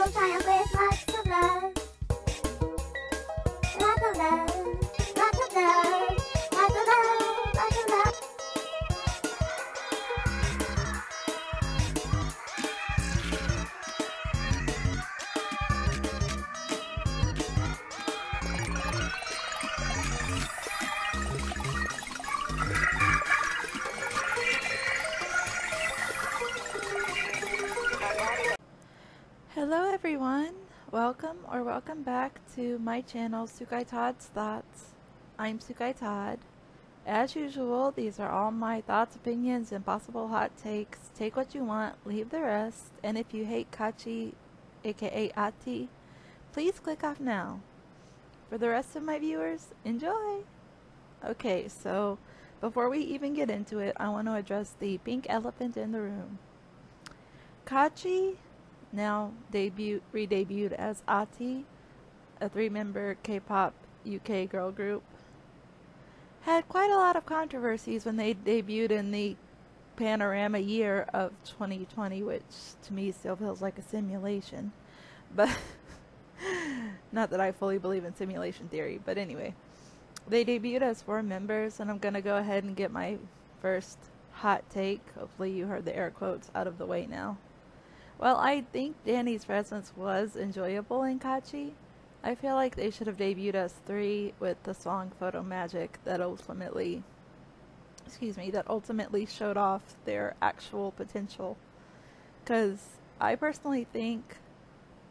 will triumph with lots of love. Lots of love, lots of love, lots of love, lots of love. Hello everyone, welcome back to my channel Sukai Todd's Thoughts. I'm Sukai Todd. As usual, these are all my thoughts, opinions, and possible hot takes. Take what you want, leave the rest, and if you hate KAACHI, aka ATTI, please click off now. For the rest of my viewers, enjoy! Okay, so before we even get into it, I want to address the pink elephant in the room. KAACHI, now re-debuted as ATTI, a 3-member K-pop UK girl group, had quite a lot of controversies when they debuted in the panorama year of 2020, which to me still feels like a simulation. But not that I fully believe in simulation theory, but anyway. They debuted as 4 members, and I'm going to go ahead and get my first hot take. Hopefully you heard the air quotes out of the way now. Well, I think Danny's presence was enjoyable in KAACHI. I feel like they should have debuted as 3 with the song Photo Magic that ultimately showed off their actual potential. Because I personally think,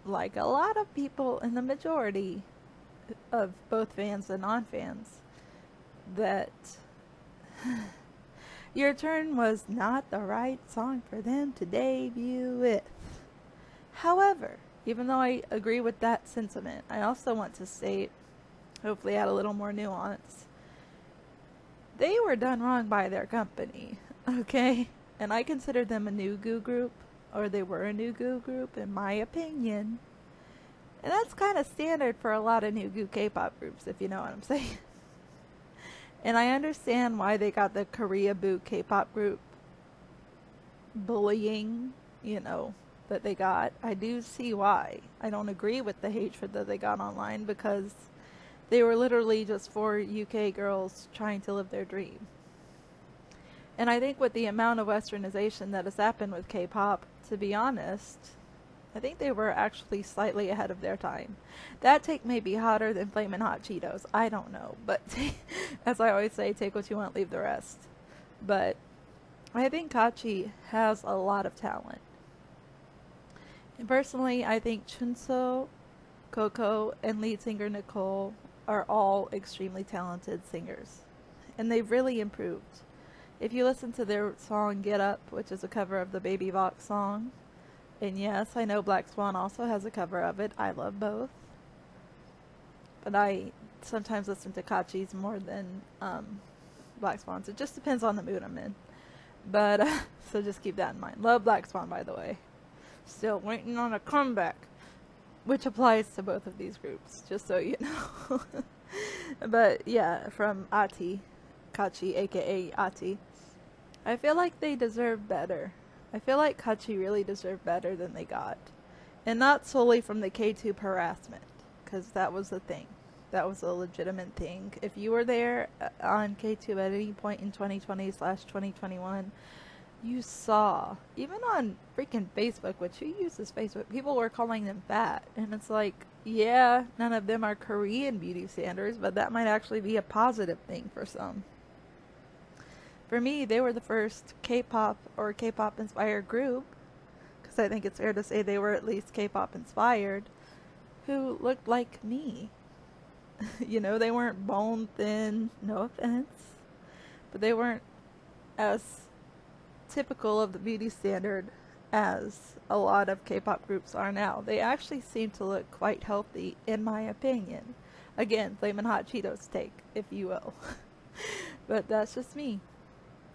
like a lot of people in the majority of both fans and non-fans, that Your Turn was not the right song for them to debut with. However, even though I agree with that sentiment, I also want to state, hopefully add a little more nuance, they were done wrong by their company, okay? And I consider them a new goo group, or they were a new goo group in my opinion. And that's kind of standard for a lot of new goo K-pop groups, if you know what I'm saying. And I understand why they got the Korea Boo K-pop group bullying, that they got. I do see why. I don't agree with the hatred that they got online, because they were literally just 4 UK girls trying to live their dream. And I think with the amount of westernization that has happened with K-pop, to be honest, I think they were actually slightly ahead of their time. That take may be hotter than Flamin' Hot Cheetos. I don't know. But as I always say, take what you want, leave the rest. But I think KAACHI has a lot of talent. And personally, I think Chunso, Coco, and lead singer Nicole are all extremely talented singers. And they've really improved. If you listen to their song Get Up, which is a cover of the Baby Vox song, and yes, I know Black Swan also has a cover of it. I love both. But I sometimes listen to KAACHI's more than Black Swan's. It just depends on the mood I'm in. But, so just keep that in mind. Love Black Swan, by the way. Still waiting on a comeback. Which applies to both of these groups, just so you know. But, yeah, from ATTI, KAACHI, aka ATTI, I feel like they deserve better. I feel like KAACHI really deserved better than they got. And not solely from the K-tube harassment, because that was the thing. That was a legitimate thing. If you were there on K-tube at any point in 2020/2021, you saw, even on freaking Facebook, which who uses Facebook, people were calling them fat. And it's like, yeah, none of them are Korean beauty standards, but that might actually be a positive thing for some. For me, they were the first K-pop or K-pop inspired group, because I think it's fair to say they were at least K-pop inspired, who looked like me. They weren't bone thin, no offense, but they weren't as typical of the beauty standard as a lot of K-pop groups are now. They actually seem to look quite healthy, in my opinion. Again, Flamin' Hot Cheetos take, if you will. But that's just me.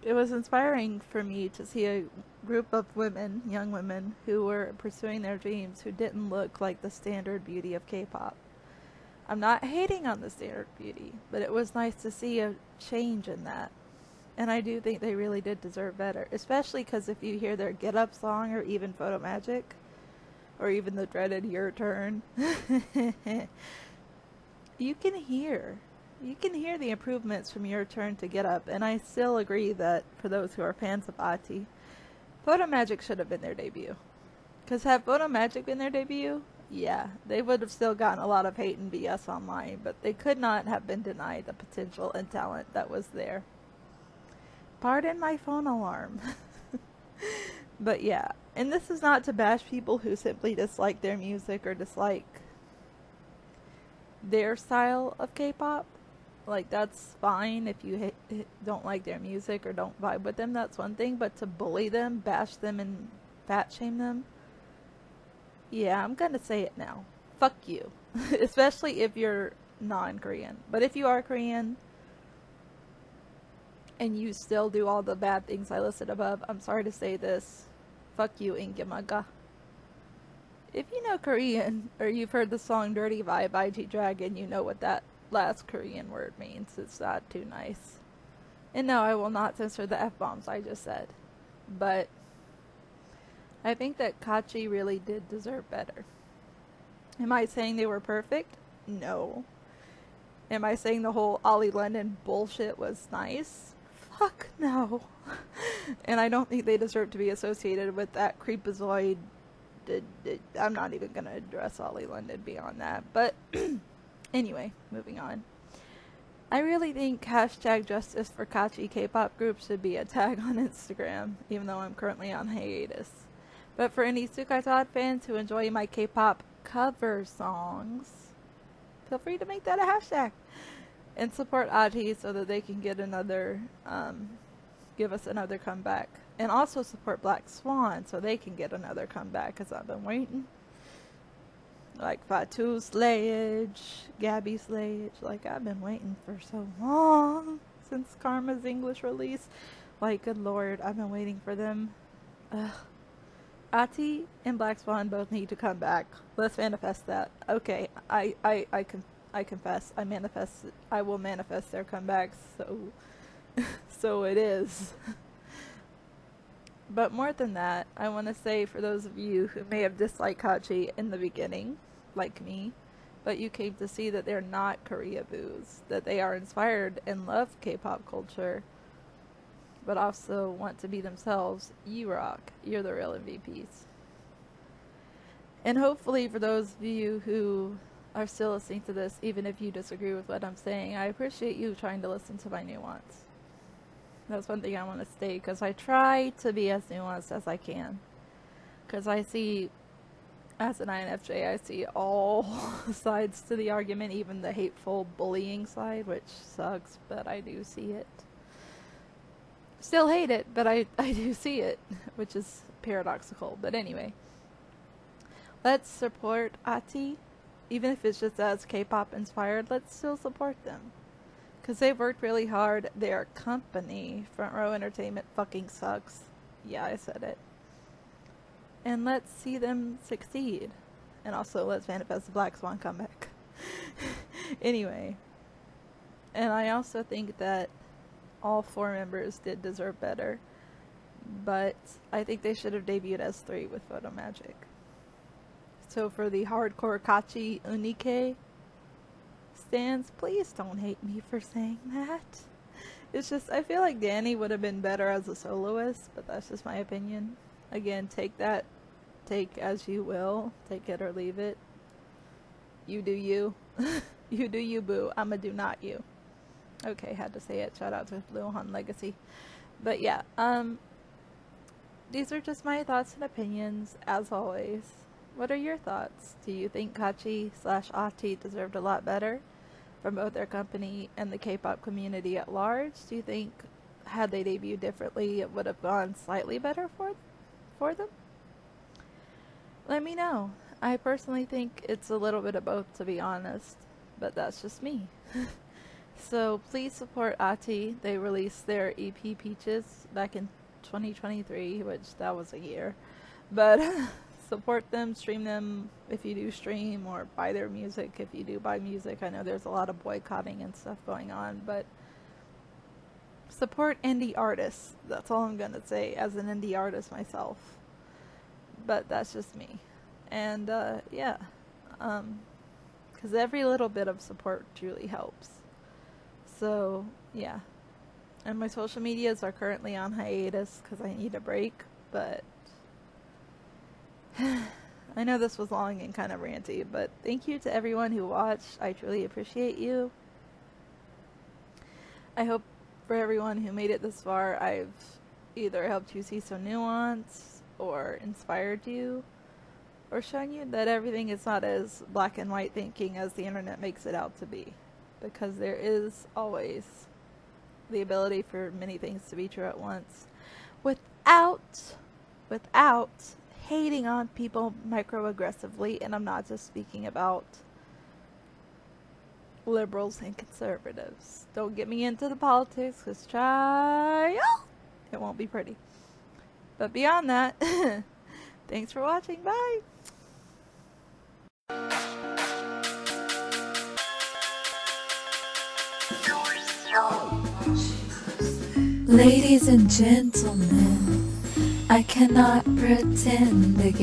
It was inspiring for me to see a group of women, young women, who were pursuing their dreams, who didn't look like the standard beauty of K-pop. I'm not hating on the standard beauty, but it was nice to see a change in that. And I do think they really did deserve better, especially because if you hear their Get Up song or even Photo Magic, or even the dreaded your turn. You can hear the improvements from your turn to get up, and I still agree that for those who are fans of ATTI, Photo Magic should have been their debut. Because had Photo Magic been their debut, yeah, they would have still gotten a lot of hate and BS online, but they could not have been denied the potential and talent that was there. Pardon my phone alarm. But yeah, and this is not to bash people who simply dislike their music or dislike their style of K-pop. Like, that's fine if you don't like their music or don't vibe with them, that's one thing, but to bully them, bash them, and fat shame them, yeah, I'm gonna say it now. Fuck you. Especially if you're non-Korean. But if you are Korean and you still do all the bad things I listed above, I'm sorry to say this. Fuck you, Ingemaga. If you know Korean, or you've heard the song Dirty Vibe by G-Dragon, you know what that last Korean word means. It's not too nice. And no, I will not censor the F-bombs I just said. But I think that KAACHI really did deserve better. Am I saying they were perfect? No. Am I saying the whole Ollie London bullshit was nice? Fuck no. And I don't think they deserve to be associated with that creepazoid. I'm not even going to address Ollie London beyond that. But anyway, moving on. I really think hashtag justice for KAACHI K-pop group should be a tag on Instagram, even though I'm currently on hiatus. But for any Sukai Todd fans who enjoy my K-pop cover songs, feel free to make that a hashtag. And support ATTI so that they can get another, give us another comeback. And also support Black Swan so they can get another comeback, because I've been waiting. Like Fatu Slayage, Gabby Slayage, like I've been waiting for so long since Karma's English release. Like, good lord, I've been waiting for them. Ugh. ATTI and Black Swan both need to come back. Let's manifest that. Okay, I confess. I will manifest their comebacks, so it is. But more than that, I want to say for those of you who may have disliked KAACHI in the beginning, like me, but you came to see that they're not Korea boos, that they are inspired and love K-pop culture, but also want to be themselves, you rock. You're the real MVPs. And hopefully for those of you who are still listening to this, even if you disagree with what I'm saying, I appreciate you trying to listen to my nuance. That's one thing I want to state, because I try to be as nuanced as I can. Because I see, as an INFJ, I see all sides to the argument, even the hateful bullying side, which sucks, but I do see it. Still hate it, but I do see it, which is paradoxical. But anyway, let's support ATTI, even if it's just as K-pop inspired. Let's still support them, because they've worked really hard. Their company, Front Row Entertainment, fucking sucks. Yeah, I said it. And let's see them succeed. And also, let's manifest the Black Swan comeback. Anyway, and I also think that all 4 members did deserve better, but I think they should have debuted as 3 with Photo Magic. So for the hardcore KAACHI Unike stands, please don't hate me for saying that. It's just, I feel like Danny would have been better as a soloist, but that's just my opinion. Again, take as you will, take it or leave it. You do you. You do you, boo. I'ma do not you. Okay, had to say it. Shout out to Luhan Legacy. But yeah, these are just my thoughts and opinions, as always. What are your thoughts? Do you think KAACHI/ATTI deserved a lot better from both their company and the K-pop community at large? Do you think, had they debuted differently, it would have gone slightly better for them? Let me know. I personally think it's a little bit of both, to be honest, but that's just me. So please support ATTI. They released their EP Peaches back in 2023, which that was a year. But support them, stream them if you do stream, or buy their music if you do buy music. I know there's a lot of boycotting and stuff going on, but support indie artists. That's all I'm going to say as an indie artist myself. But that's just me. And yeah, because every little bit of support truly helps. So yeah, and my social medias are currently on hiatus because I need a break, but I know this was long and kind of ranty, but thank you to everyone who watched. I truly appreciate you. I hope for everyone who made it this far, I've either helped you see some nuance or inspired you or shown you that everything is not as black and white thinking as the internet makes it out to be, because there is always the ability for many things to be true at once without hating on people microaggressively. And I'm not just speaking about liberals and conservatives. Don't get me into the politics, because it won't be pretty. But beyond that, thanks for watching. Bye. Ladies and gentlemen, I cannot pretend again.